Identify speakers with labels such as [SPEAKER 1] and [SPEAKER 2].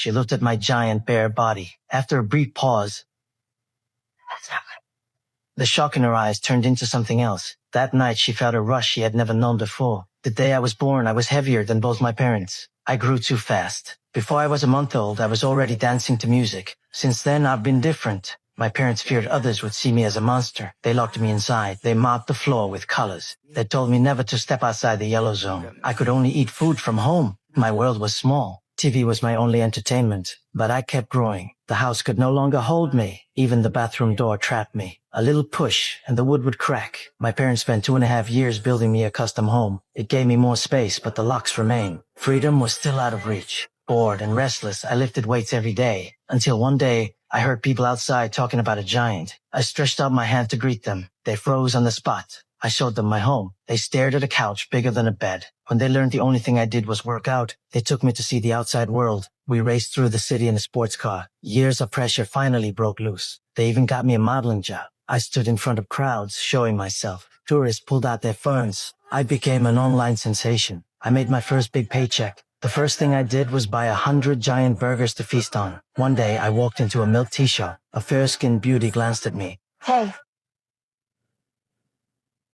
[SPEAKER 1] She looked at my giant bare body. After a brief pause, the shock in her eyes turned into something else. That night she felt a rush she had never known before. The day I was born, I was heavier than both my parents. I grew too fast. Before I was a month old, I was already dancing to music. Since then, I've been different. My parents feared others would see me as a monster. They locked me inside. They mopped the floor with colors. They told me never to step outside the yellow zone. I could only eat food from home. My world was small. TV was my only entertainment. But I kept growing. The house could no longer hold me. Even the bathroom door trapped me. A little push, and the wood would crack. My parents spent 2.5 years building me a custom home. It gave me more space, but the locks remained. Freedom was still out of reach. Bored and restless, I lifted weights every day. Until one day, I heard people outside talking about a giant. I stretched out my hand to greet them. They froze on the spot. I showed them my home. They stared at a couch bigger than a bed. When they learned the only thing I did was work out, they took me to see the outside world. We raced through the city in a sports car. Years of pressure finally broke loose. They even got me a modeling job. I stood in front of crowds, showing myself. Tourists pulled out their phones. I became an online sensation. I made my first big paycheck. The first thing I did was buy 100 giant burgers to feast on. One day, I walked into a milk tea shop. A fair-skinned beauty glanced at me.
[SPEAKER 2] Hey,